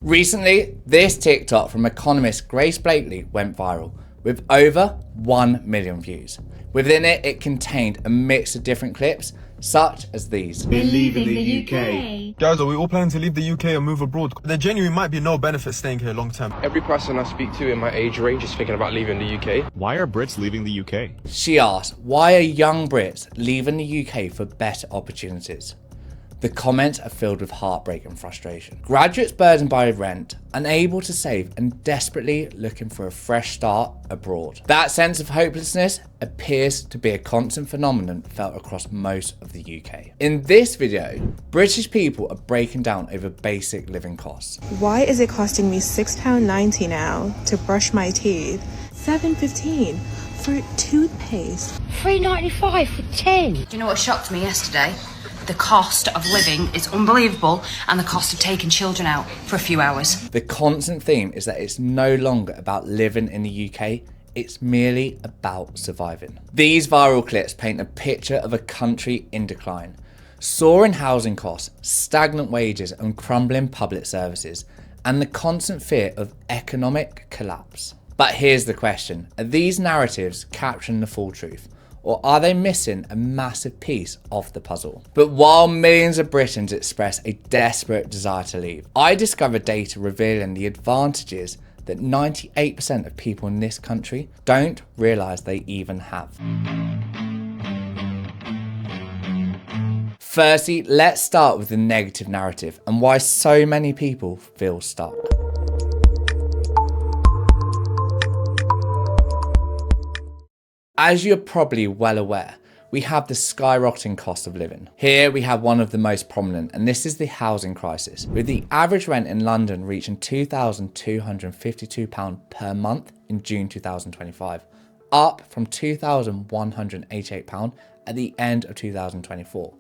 Recently, this TikTok from economist Grace Blakely went viral with over 1 million views. Within it, it contained a mix of different clips, such as these. We're leaving the UK. Guys, are we all planning to leave the UK and move abroad? There genuinely might be no benefit staying here long term. Every person I speak to in my age range is thinking about leaving the UK. Why are Brits leaving the UK? She asked, why are young Brits leaving the UK for better opportunities? The comments are filled with heartbreak and frustration. Graduates burdened by rent, unable to save and desperately looking for a fresh start abroad. That sense of hopelessness appears to be a constant phenomenon felt across most of the UK. In this video, British people are breaking down over basic living costs. Why is it costing me £6.90 now to brush my teeth? £7.15 for toothpaste. £3.95 for 10. Do you know what shocked me yesterday? The cost of living is unbelievable, and the cost of taking children out for a few hours. The constant theme is that it's no longer about living in the UK, it's merely about surviving. These viral clips paint a picture of a country in decline. Soaring housing costs, stagnant wages and crumbling public services, and the constant fear of economic collapse. But here's the question, are these narratives capturing the full truth? Or are they missing a massive piece of the puzzle? But while millions of Britons express a desperate desire to leave, I discovered data revealing the advantages that 98% of people in this country don't realise they even have. Firstly, let's start with the negative narrative and why so many people feel stuck. As you're probably well aware, we have the skyrocketing cost of living. Here we have one of the most prominent, and this is the housing crisis, with the average rent in London reaching £2,252 per month in June 2025, up from £2,188 at the end of 2024,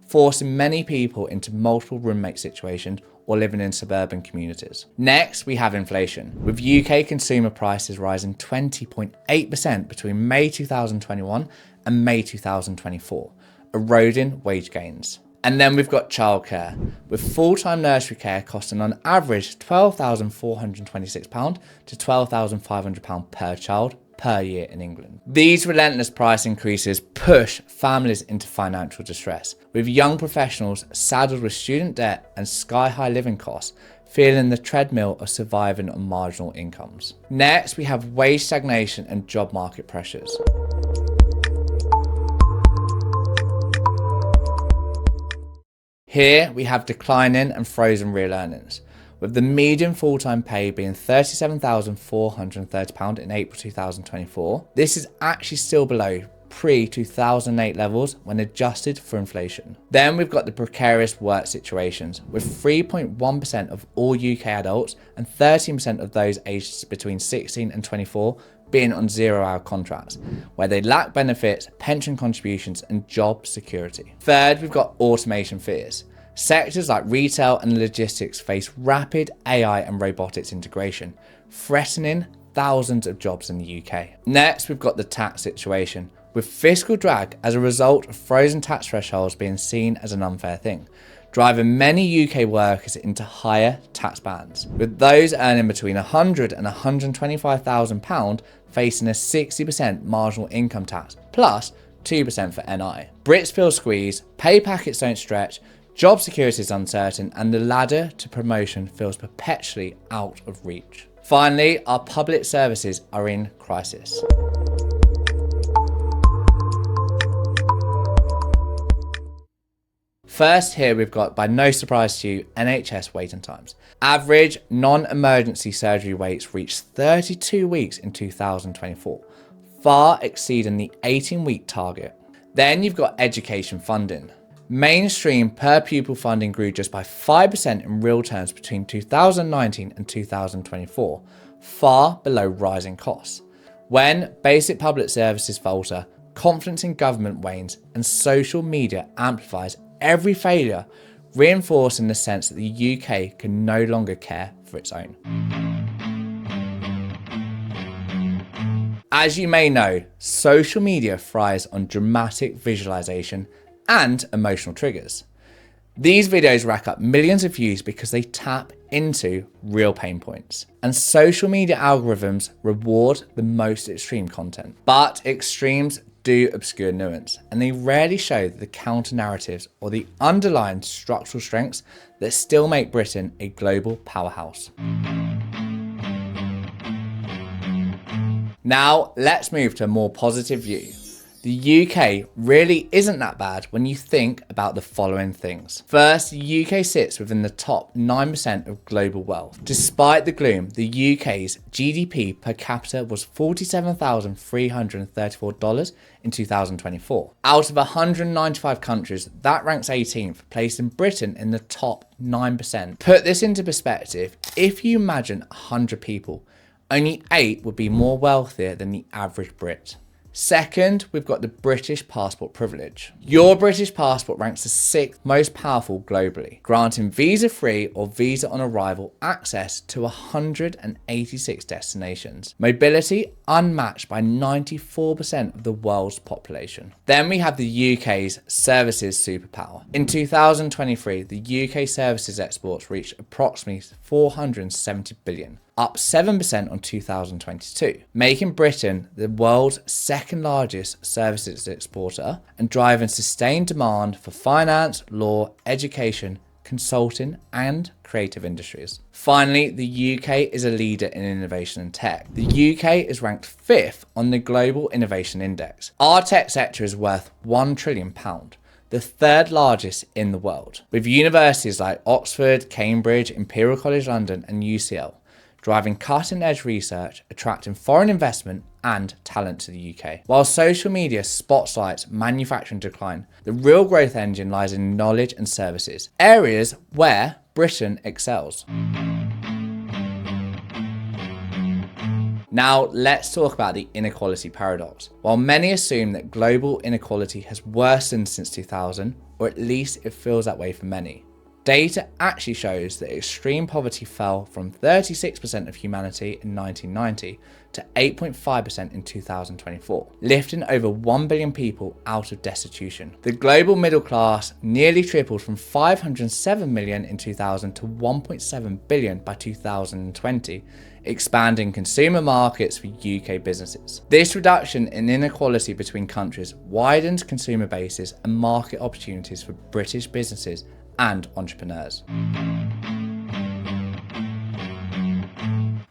forcing many people into multiple roommate situations or living in suburban communities. Next, we have inflation, with UK consumer prices rising 20.8% between May 2021 and May 2024, eroding wage gains. And then we've got childcare, with full-time nursery care costing on average £12,426 to £12,500 per child per year in England. These relentless price increases push families into financial distress, with young professionals saddled with student debt and sky-high living costs, feeling the treadmill of surviving on marginal incomes. Next, we have wage stagnation and job market pressures. Here, we have declining and frozen real earnings, with the median full-time pay being £37,430 in April 2024. This is actually still below pre-2008 levels when adjusted for inflation. Then we've got the precarious work situations, with 3.1% of all UK adults and 13% of those aged between 16 and 24 being on zero-hour contracts, where they lack benefits, pension contributions and job security. Third, we've got automation fears. Sectors like retail and logistics face rapid AI and robotics integration, threatening thousands of jobs in the UK. Next, we've got the tax situation, with fiscal drag as a result of frozen tax thresholds being seen as an unfair thing, driving many UK workers into higher tax bands, with those earning between £100,000 and £125,000 facing a 60% marginal income tax, plus 2% for NI. Brits feel squeezed, pay packets don't stretch, job security is uncertain, and the ladder to promotion feels perpetually out of reach. Finally, our public services are in crisis. First, here we've got, by no surprise to you, NHS waiting times. Average non-emergency surgery waits reached 32 weeks in 2024, far exceeding the 18-week target. Then you've got education funding. Mainstream per pupil funding grew just by 5% in real terms between 2019 and 2024, far below rising costs. When basic public services falter, confidence in government wanes, and social media amplifies every failure, reinforcing the sense that the UK can no longer care for its own. As you may know, social media thrives on dramatic visualization and emotional triggers. These videos rack up millions of views because they tap into real pain points. And social media algorithms reward the most extreme content. But extremes do obscure nuance, and they rarely show the counter narratives or the underlying structural strengths that still make Britain a global powerhouse. Now, let's move to a more positive view. The UK really isn't that bad when you think about the following things. First, the UK sits within the top 9% of global wealth. Despite the gloom, the UK's GDP per capita was $47,334 in 2024. Out of 195 countries, that ranks 18th, placing Britain in the top 9%. Put this into perspective, if you imagine 100 people, only 8 would be more wealthier than the average Brit. Second, we've got the British passport privilege. Your British passport ranks the 6th most powerful globally, granting visa-free or visa on arrival access to 186 destinations. Mobility unmatched by 94% of the world's population. Then we have the UK's services superpower. In 2023, the UK services exports reached approximately 470 billion. Up 7% on 2022, making Britain the world's second largest services exporter and driving sustained demand for finance, law, education, consulting, and creative industries. Finally, the UK is a leader in innovation and tech. The UK is ranked 5th on the Global Innovation Index. Our tech sector is worth £1 trillion. The 3rd largest in the world, with universities like Oxford, Cambridge, Imperial College London, and UCL driving cutting-edge research, attracting foreign investment and talent to the UK. While social media spotlights manufacturing decline, the real growth engine lies in knowledge and services, areas where Britain excels. Now, let's talk about the inequality paradox. While many assume that global inequality has worsened since 2000, or at least it feels that way for many, data actually shows that extreme poverty fell from 36% of humanity in 1990 to 8.5% in 2024, lifting over 1 billion people out of destitution. The global middle class nearly tripled from 507 million in 2000 to 1.7 billion by 2020, expanding consumer markets for UK businesses. This reduction in inequality between countries widens consumer bases and market opportunities for British businesses and entrepreneurs.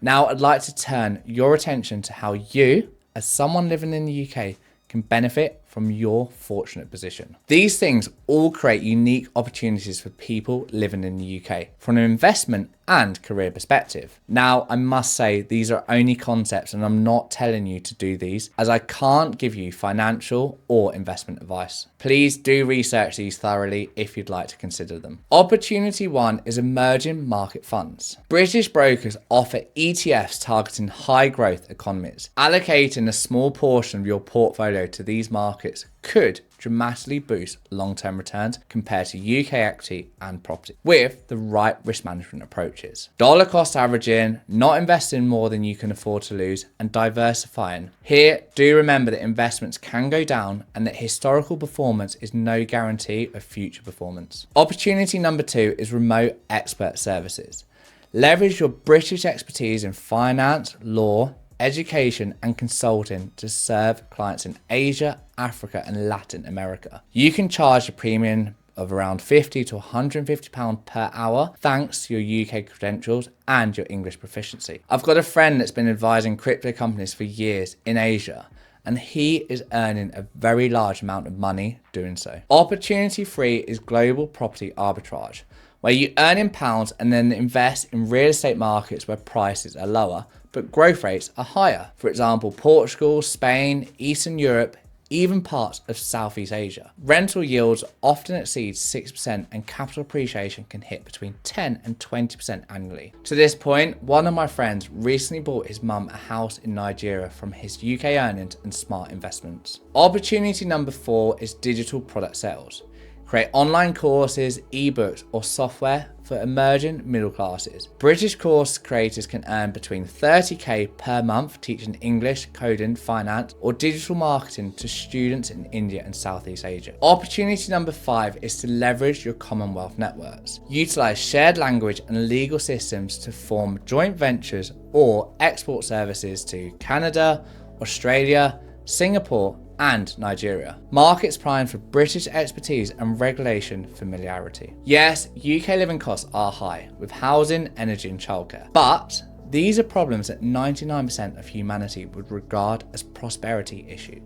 Now, I'd like to turn your attention to how you, as someone living in the UK, can benefit from your fortunate position. These things all create unique opportunities for people living in the UK from an investment and career perspective. Now, I must say these are only concepts and I'm not telling you to do these, as I can't give you financial or investment advice. Please do research these thoroughly if you'd like to consider them. Opportunity 1 is emerging market funds. British brokers offer ETFs targeting high growth economies. Allocating a small portion of your portfolio to these markets could dramatically boost long-term returns compared to UK equity and property with the right risk management approaches. Dollar cost averaging, not investing more than you can afford to lose, and diversifying. Here, do remember that investments can go down and that historical performance is no guarantee of future performance. Opportunity number 2 is remote expert services. Leverage your British expertise in finance, law, education and consulting to serve clients in Asia, Africa and Latin America. You can charge a premium of around £50 to £150 per hour thanks to your UK credentials and your English proficiency. I've got a friend that's been advising crypto companies for years in Asia, and he is earning a very large amount of money doing so. Opportunity 3 is global property arbitrage, where you earn in pounds and then invest in real estate markets where prices are lower, but growth rates are higher. For example, Portugal, Spain, Eastern Europe, even parts of Southeast Asia. Rental yields often exceed 6% and capital appreciation can hit between 10 and 20% annually. To this point, one of my friends recently bought his mum a house in Nigeria from his UK earnings and smart investments. Opportunity number 4 is digital product sales. Create online courses, ebooks, or software for emerging middle classes. British course creators can earn between 30k per month teaching English, coding, finance, or digital marketing to students in India and Southeast Asia. Opportunity number 5 is to leverage your Commonwealth networks. Utilize shared language and legal systems to form joint ventures or export services to Canada, Australia, Singapore, and Nigeria. Markets prime for British expertise and regulation familiarity. Yes, UK living costs are high, with housing, energy, and childcare, but these are problems that 99% of humanity would regard as prosperity issues.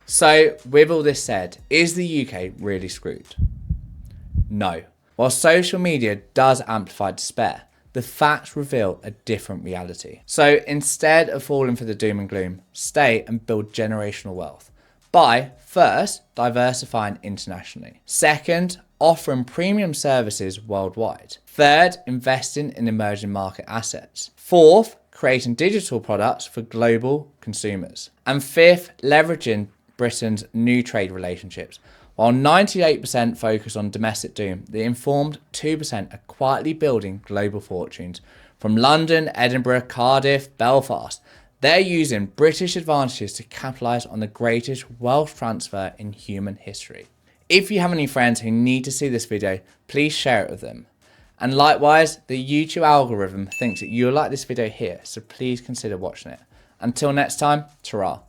So, with all this said, is the UK really screwed? No. While social media does amplify despair, the facts reveal a different reality. So instead of falling for the doom and gloom, stay and build generational wealth by first, diversifying internationally. Second, offering premium services worldwide. Third, investing in emerging market assets. Fourth, creating digital products for global consumers. And fifth, leveraging Britain's new trade relationships. While 98% focus on domestic doom, the informed 2% are quietly building global fortunes. From London, Edinburgh, Cardiff, Belfast, they're using British advantages to capitalise on the greatest wealth transfer in human history. If you have any friends who need to see this video, please share it with them. And likewise, the YouTube algorithm thinks that you'll like this video here, so please consider watching it. Until next time, ta-ra.